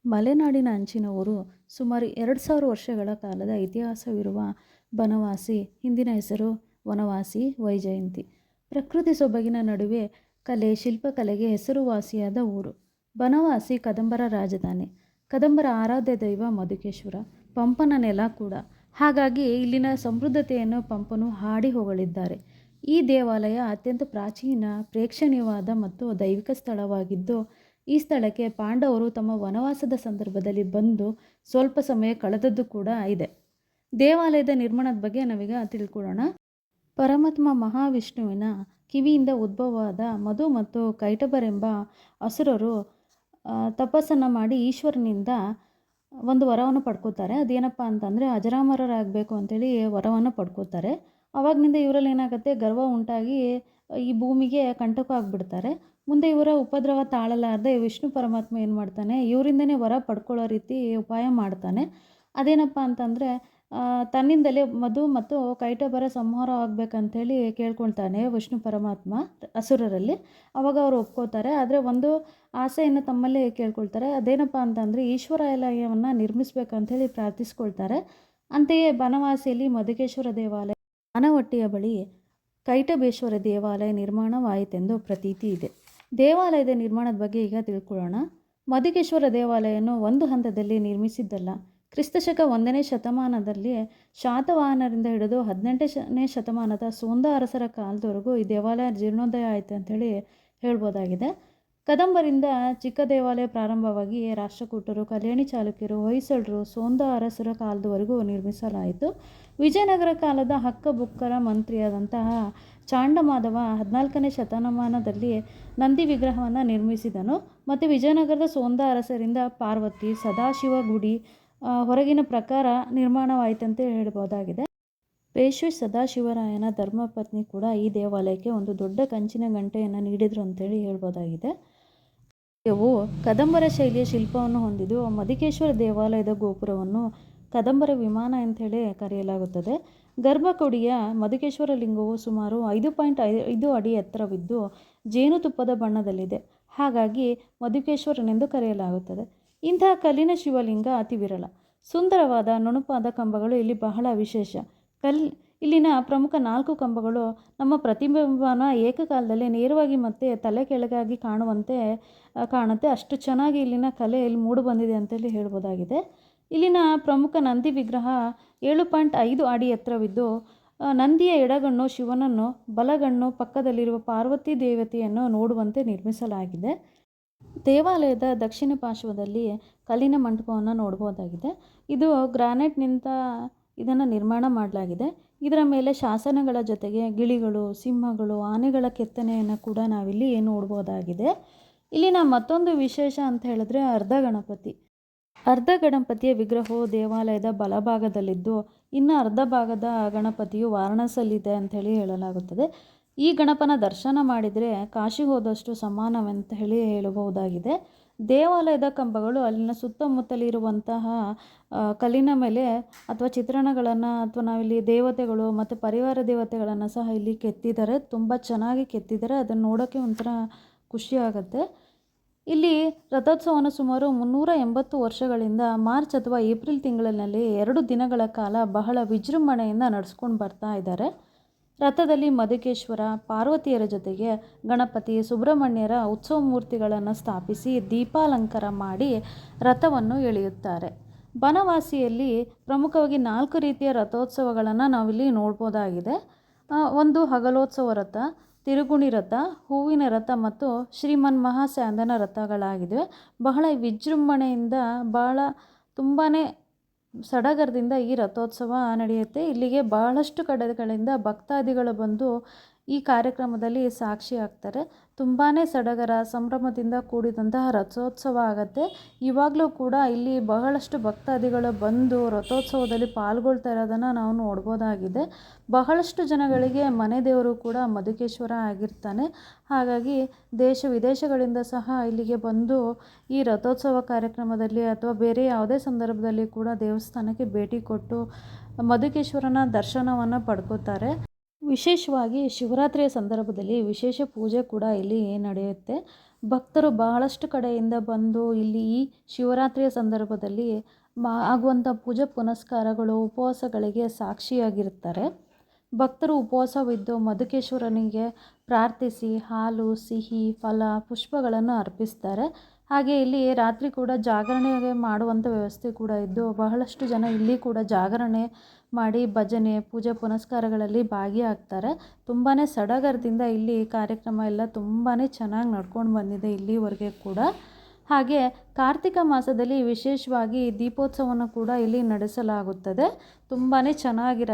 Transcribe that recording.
ಮಲೆನಾಡಿನ ಅಂಚಿನವರು ಸುಮಾರು 2000 ವರ್ಷಗಳ ಕಾಲದ ಇತಿಹಾಸವಿರುವ ಬನವಾಸಿ, ಹಿಂದಿನ ಹೆಸರು ವನವಾಸಿ, ವೈಜಯಂತಿ. ಪ್ರಕೃತಿ ಸೊಬಗಿನ ನಡುವೆ ಕಲೆ, ಶಿಲ್ಪಕಲೆಗೆ ಹೆಸರುವಾಸಿಯಾದ ಊರು. ಬನವಾಸಿ ಕದಂಬರ ರಾಜಧಾನಿ. ಕದಂಬರ ಆರಾಧ್ಯ ದೈವ ಮಧುಕೇಶ್ವರ, ಪಂಪನ ನೆಲ ಕೂಡ. ಹಾಗಾಗಿ ಇಲ್ಲಿನ ಸಮೃದ್ಧತೆಯನ್ನು ಪಂಪನು ಹಾಡಿ ಹೊಗಳಿದ್ದಾರೆ. ಈ ದೇವಾಲಯ ಅತ್ಯಂತ ಪ್ರಾಚೀನ, ಪ್ರೇಕ್ಷಣೀಯವಾದ ಮತ್ತು ದೈವಿಕ ಸ್ಥಳವಾಗಿದ್ದು, ಈ ಸ್ಥಳಕ್ಕೆ ಪಾಂಡವರು ತಮ್ಮ ವನವಾಸದ ಸಂದರ್ಭದಲ್ಲಿ ಬಂದು ಸ್ವಲ್ಪ ಸಮಯ ಕಳೆದದ್ದು ಕೂಡ ಇದೆ. ದೇವಾಲಯದ ನಿರ್ಮಾಣದ ಬಗ್ಗೆ ನಾವೀಗ ತಿಳ್ಕೊಳ್ಳೋಣ. ಪರಮಾತ್ಮ ಮಹಾವಿಷ್ಣುವಿನ ಕಿವಿಯಿಂದ ಉದ್ಭವವಾದ ಮಧು ಮತ್ತು ಕೈಟಭರೆಂಬ ಅಸುರರು ತಪಸ್ಸನ್ನು ಮಾಡಿ ಈಶ್ವರನಿಂದ ಒಂದು ವರವನ್ನು ಪಡ್ಕೋತಾರೆ. ಅದೇನಪ್ಪ ಅಂತಂದರೆ ಅಜರಾಮರರಾಗಬೇಕು ಅಂತೇಳಿ ವರವನ್ನು ಪಡ್ಕೋತಾರೆ. ಆವಾಗನಿಂದ ಇವರಲ್ಲಿ ಏನಾಗುತ್ತೆ, ಗರ್ವ ಉಂಟಾಗಿ ಈ ಭೂಮಿಗೆ ಕಂಟಕ ಆಗಿಬಿಡ್ತಾರೆ. ಮುಂದೆ ಇವರ ಉಪದ್ರವ ತಾಳಲಾರದೆ ವಿಷ್ಣು ಪರಮಾತ್ಮ ಏನು ಮಾಡ್ತಾನೆ, ಇವರಿಂದನೇ ವರ ಪಡ್ಕೊಳ್ಳೋ ರೀತಿ ಉಪಾಯ ಮಾಡ್ತಾನೆ. ಅದೇನಪ್ಪ ಅಂತಂದರೆ ತನ್ನಿಂದಲೇ ಮಧು ಮತ್ತು ಕೈಟಭರ ಸಂಹಾರ ಆಗಬೇಕಂತೇಳಿ ಕೇಳ್ಕೊಳ್ತಾನೆ ವಿಷ್ಣು ಪರಮಾತ್ಮ ಅಸುರರಲ್ಲಿ. ಆವಾಗ ಅವರು ಒಪ್ಕೋತಾರೆ. ಆದರೆ ಒಂದು ಆಸೆಯನ್ನು ತಮ್ಮಲ್ಲಿ ಕೇಳ್ಕೊಳ್ತಾರೆ. ಅದೇನಪ್ಪ ಅಂತಂದರೆ ಈಶ್ವರಾಲಯವನ್ನು ನಿರ್ಮಿಸ್ಬೇಕಂತೇಳಿ ಪ್ರಾರ್ಥಿಸ್ಕೊಳ್ತಾರೆ. ಅಂತೆಯೇ ಬನವಾಸಿಯಲ್ಲಿ ಮಧುಕೇಶ್ವರ ದೇವಾಲಯ, ಆನವಟ್ಟಿಯ ಬಳಿ ಕೈಟಭೇಶ್ವರ ದೇವಾಲಯ ನಿರ್ಮಾಣವಾಯಿತೆಂದು ಪ್ರತೀತಿ ಇದೆ. ದೇವಾಲಯದ ನಿರ್ಮಾಣದ ಬಗ್ಗೆ ಈಗ ತಿಳ್ಕೊಳ್ಳೋಣ. ಮಧುಕೇಶ್ವರ ದೇವಾಲಯವನ್ನು ಒಂದು ಹಂತದಲ್ಲಿ ನಿರ್ಮಿಸಿದ್ದಲ್ಲ. ಕ್ರಿಸ್ತಶಕ 1ನೇ ಶತಮಾನದಲ್ಲಿ ಶಾತವಾಹನರಿಂದ ಹಿಡಿದು 18ನೇ ಶತಮಾನದ ಸೋಂದ ಅರಸರ ಕಾಲದವರೆಗೂ ಈ ದೇವಾಲಯ ಜೀರ್ಣೋದಯ ಆಯಿತು ಅಂಥೇಳಿ ಹೇಳ್ಬೋದಾಗಿದೆ. ಕದಂಬರಿಂದ ಚಿಕ್ಕ ದೇವಾಲಯ ಪ್ರಾರಂಭವಾಗಿ ರಾಷ್ಟ್ರಕೂಟರು, ಕಲ್ಯಾಣಿ ಚಾಲುಕ್ಯರು, ಹೊಯ್ಸಳರು, ಸೋಂದ ಅರಸರ ಕಾಲದವರೆಗೂ ನಿರ್ಮಿಸಲಾಯಿತು. ವಿಜಯನಗರ ಕಾಲದ ಹಕ್ಕಬುಕ್ಕರ ಮಂತ್ರಿಯಾದಂತಹ ಚಾಂಡಮಾಧವ 14ನೇ ಶತಮಾನದಲ್ಲಿ ನಂದಿ ವಿಗ್ರಹವನ್ನು ನಿರ್ಮಿಸಿದನು. ಮತ್ತು ವಿಜಯನಗರದ ಸೋಂದ ಅರಸರಿಂದ ಪಾರ್ವತಿ, ಸದಾಶಿವ ಗುಡಿ ಹೊರಗಿನ ಪ್ರಕಾರ ನಿರ್ಮಾಣವಾಯಿತಂತೆ ಹೇಳ್ಬೋದಾಗಿದೆ. ಪೇಶ್ವೆ ಸದಾಶಿವರಾಯನ ಧರ್ಮಪತ್ನಿ ಕೂಡ ಈ ದೇವಾಲಯಕ್ಕೆ ಒಂದು ದೊಡ್ಡ ಕಂಚಿನ ಗಂಟೆಯನ್ನು ನೀಡಿದರು ಅಂತೇಳಿ ಹೇಳ್ಬೋದಾಗಿದೆ. ಇವು ಕದಂಬರ ಶೈಲಿಯ ಶಿಲ್ಪವನ್ನು ಹೊಂದಿದ್ದು, ಮಧುಕೇಶ್ವರ ದೇವಾಲಯದ ಗೋಪುರವನ್ನು ಕದಂಬರ ವಿಮಾನ ಅಂಥೇಳಿ ಕರೆಯಲಾಗುತ್ತದೆ. ಗರ್ಭಗುಡಿಯ ಮಧುಕೇಶ್ವರ ಲಿಂಗವು ಸುಮಾರು 5.5 ಅಡಿ ಎತ್ತರವಿದ್ದು ಜೇನುತುಪ್ಪದ ಬಣ್ಣದಲ್ಲಿದೆ. ಹಾಗಾಗಿ ಮಧುಕೇಶ್ವರನೆಂದು ಕರೆಯಲಾಗುತ್ತದೆ. ಇಂತಹ ಕಲ್ಲಿನ ಶಿವಲಿಂಗ ಅತಿ ವಿರಳ. ಸುಂದರವಾದ ನುಣುಪಾದ ಕಂಬಗಳು ಇಲ್ಲಿ ಬಹಳ ವಿಶೇಷ. ಇಲ್ಲಿನ ಪ್ರಮುಖ 4 ಕಂಬಗಳು ನಮ್ಮ ಪ್ರತಿಬಿಂಬನ ಏಕಕಾಲದಲ್ಲಿ ನೇರವಾಗಿ ಮತ್ತು ತಲೆ ಕೆಳಗಾಗಿ ಕಾಣುತ್ತೆ. ಅಷ್ಟು ಚೆನ್ನಾಗಿ ಇಲ್ಲಿನ ಕಲೆ ಇಲ್ಲಿ ಮೂಡು ಬಂದಿದೆ ಅಂತೇಳಿ ಹೇಳ್ಬೋದಾಗಿದೆ. ಇಲ್ಲಿನ ಪ್ರಮುಖ ನಂದಿ ವಿಗ್ರಹ 7.5 ಅಡಿ ಎತ್ತರವಿದ್ದು, ನಂದಿಯ ಎಡಗಣ್ಣು ಶಿವನನ್ನು, ಬಲಗಣ್ಣು ಪಕ್ಕದಲ್ಲಿರುವ ಪಾರ್ವತಿ ದೇವತೆಯನ್ನು ನೋಡುವಂತೆ ನಿರ್ಮಿಸಲಾಗಿದೆ. ದೇವಾಲಯದ ದಕ್ಷಿಣ ಪಾರ್ಶ್ವದಲ್ಲಿ ಕಲ್ಲಿನ ಮಂಟಪವನ್ನು ನೋಡ್ಬೋದಾಗಿದೆ. ಇದು ಗ್ರಾನೈಟ್ನಿಂದ ಇದನ್ನು ನಿರ್ಮಾಣ ಮಾಡಲಾಗಿದೆ. ಇದರ ಮೇಲೆ ಶಾಸನಗಳ ಜೊತೆಗೆ ಗಿಳಿಗಳು, ಸಿಂಹಗಳು, ಆನೆಗಳ ಕೆತ್ತನೆಯನ್ನು ಕೂಡ ನಾವಿಲ್ಲಿ ನೋಡ್ಬೋದಾಗಿದೆ. ಇಲ್ಲಿನ ಮತ್ತೊಂದು ವಿಶೇಷ ಅಂತ ಹೇಳಿದ್ರೆ ಅರ್ಧ ಗಣಪತಿಯ ವಿಗ್ರಹವು ದೇವಾಲಯದ ಬಲಭಾಗದಲ್ಲಿದ್ದು, ಇನ್ನು ಅರ್ಧ ಭಾಗದ ಗಣಪತಿಯು ವಾರಣಾಸಿಯಲ್ಲಿದೆ ಅಂಥೇಳಿ ಹೇಳಲಾಗುತ್ತದೆ. ಈ ಗಣಪನ ದರ್ಶನ ಮಾಡಿದರೆ ಕಾಶಿ ಹೋದಷ್ಟು ಸಮಾನವೆಂತ ಹೇಳಬಹುದಾಗಿದೆ. ದೇವಾಲಯದ ಕಂಬಗಳು ಅಲ್ಲಿನ ಸುತ್ತಮುತ್ತಲಿರುವಂತಹ ಕಲ್ಲಿನ ಮೇಲೆ ಅಥವಾ ಚಿತ್ರಣಗಳನ್ನು ಅಥವಾ ನಾವಿಲ್ಲಿ ದೇವತೆಗಳು ಮತ್ತು ಪರಿವಾರ ದೇವತೆಗಳನ್ನು ಸಹ ಇಲ್ಲಿ ಕೆತ್ತಿದ್ದಾರೆ. ತುಂಬ ಚೆನ್ನಾಗಿ ಕೆತ್ತಿದ್ದಾರೆ. ಅದನ್ನು ನೋಡೋಕ್ಕೆ ಒಂಥರ ಖುಷಿ ಆಗುತ್ತೆ. ಇಲ್ಲಿ ರಥೋತ್ಸವವನ್ನು ಸುಮಾರು 380 ವರ್ಷಗಳಿಂದ ಮಾರ್ಚ್ ಅಥವಾ ಏಪ್ರಿಲ್ ತಿಂಗಳಿನಲ್ಲಿ 2 ದಿನಗಳ ಕಾಲ ಬಹಳ ವಿಜೃಂಭಣೆಯಿಂದ ನಡೆಸ್ಕೊಂಡು ಬರ್ತಾ ಇದ್ದಾರೆ. ರಥದಲ್ಲಿ ಮಧುಕೇಶ್ವರ, ಪಾರ್ವತಿಯರ ಜೊತೆಗೆ ಗಣಪತಿ, ಸುಬ್ರಹ್ಮಣ್ಯರ ಉತ್ಸವ ಮೂರ್ತಿಗಳನ್ನು ಸ್ಥಾಪಿಸಿ ದೀಪಾಲಂಕಾರ ಮಾಡಿ ರಥವನ್ನು ಎಳೆಯುತ್ತಾರೆ. ಬನವಾಸಿಯಲ್ಲಿ ಪ್ರಮುಖವಾಗಿ 4 ರೀತಿಯ ರಥೋತ್ಸವಗಳನ್ನು ನಾವಿಲ್ಲಿ ನೋಡ್ಬೋದಾಗಿದೆ. ಒಂದು ಹಗಲೋತ್ಸವ ರಥ, ತಿರುಗುಣಿ ರಥ, ಹೂವಿನ ರಥ ಮತ್ತು ಶ್ರೀಮನ್ ಮಹಾಸ್ಯಾಂದನ ರಥಗಳಾಗಿವೆ. ಬಹಳ ವಿಜೃಂಭಣೆಯಿಂದ ತುಂಬಾ ಸಡಗರದಿಂದ ಈ ರಥೋತ್ಸವ ನಡೆಯುತ್ತೆ. ಇಲ್ಲಿಗೆ ಬಹಳಷ್ಟು ಕಡೆಗಳಿಂದ ಭಕ್ತಾದಿಗಳು ಬಂದು ಈ ಕಾರ್ಯಕ್ರಮದಲ್ಲಿ ಸಾಕ್ಷಿಯಾಗ್ತಾರೆ. ತುಂಬಾ ಸಡಗರ, ಸಂಭ್ರಮದಿಂದ ಕೂಡಿದಂತಹ ರಥೋತ್ಸವ ಆಗುತ್ತೆ. ಇವಾಗಲೂ ಕೂಡ ಇಲ್ಲಿ ಬಹಳಷ್ಟು ಭಕ್ತಾದಿಗಳು ಬಂದು ರಥೋತ್ಸವದಲ್ಲಿ ಪಾಲ್ಗೊಳ್ತಾ ಇರೋದನ್ನು ನಾವು ನೋಡ್ಬೋದಾಗಿದೆ. ಬಹಳಷ್ಟು ಜನಗಳಿಗೆ ಮನೆ ದೇವರು ಕೂಡ ಮಧುಕೇಶ್ವರ ಆಗಿರ್ತಾನೆ. ಹಾಗಾಗಿ ದೇಶ ವಿದೇಶಗಳಿಂದ ಸಹ ಇಲ್ಲಿಗೆ ಬಂದು ಈ ರಥೋತ್ಸವ ಕಾರ್ಯಕ್ರಮದಲ್ಲಿ ಅಥವಾ ಬೇರೆ ಯಾವುದೇ ಸಂದರ್ಭದಲ್ಲಿ ಕೂಡ ದೇವಸ್ಥಾನಕ್ಕೆ ಭೇಟಿ ಕೊಟ್ಟು ಮಧುಕೇಶ್ವರನ ದರ್ಶನವನ್ನು ಪಡ್ಕೋತಾರೆ. ವಿಶೇಷವಾಗಿ ಶಿವರಾತ್ರಿಯ ಸಂದರ್ಭದಲ್ಲಿ ವಿಶೇಷ ಪೂಜೆ ಕೂಡ ಇಲ್ಲಿ ನಡೆಯುತ್ತೆ. ಭಕ್ತರು ಬಹಳಷ್ಟು ಕಡೆಯಿಂದ ಬಂದು ಇಲ್ಲಿ ಈ ಶಿವರಾತ್ರಿಯ ಸಂದರ್ಭದಲ್ಲಿ ಆಗುವಂಥ ಪೂಜೆ ಪುನಸ್ಕಾರಗಳು, ಉಪವಾಸಗಳಿಗೆ ಸಾಕ್ಷಿಯಾಗಿರ್ತಾರೆ. ಭಕ್ತರು ಉಪವಾಸವಿದ್ದು ಮಧುಕೇಶ್ವರನಿಗೆ ಪ್ರಾರ್ಥಿಸಿ ಹಾಲು, ಸಿಹಿ, ಫಲ, ಪುಷ್ಪಗಳನ್ನು ಅರ್ಪಿಸ್ತಾರೆ. ಹಾಗೆ ಇಲ್ಲಿ ರಾತ್ರಿ ಕೂಡ ಜಾಗರಣೆಗೆ ಮಾಡುವಂಥ ವ್ಯವಸ್ಥೆ ಕೂಡ ಇದ್ದು ಬಹಳಷ್ಟು ಜನ ಇಲ್ಲಿ ಕೂಡ ಜಾಗರಣೆ ಮಾಡಿ ಭಜನೆ, ಪೂಜೆ ಪುನಸ್ಕಾರಗಳಲ್ಲಿ ಭಾಗಿಯಾಗ್ತಾರೆ. ತುಂಬಾ ಸಡಗರದಿಂದ ಇಲ್ಲಿ ಕಾರ್ಯಕ್ರಮ ಎಲ್ಲ ತುಂಬಾ ಚೆನ್ನಾಗಿ ನಡ್ಕೊಂಡು ಬಂದಿದೆ ಇಲ್ಲಿವರೆಗೆ ಕೂಡ. ಹಾಗೆ ಕಾರ್ತಿಕ ಮಾಸದಲ್ಲಿ ವಿಶೇಷವಾಗಿ ದೀಪೋತ್ಸವವನ್ನು ಕೂಡ ಇಲ್ಲಿ ನಡೆಸಲಾಗುತ್ತದೆ. ತುಂಬಾ ಚೆನ್ನಾಗಿರ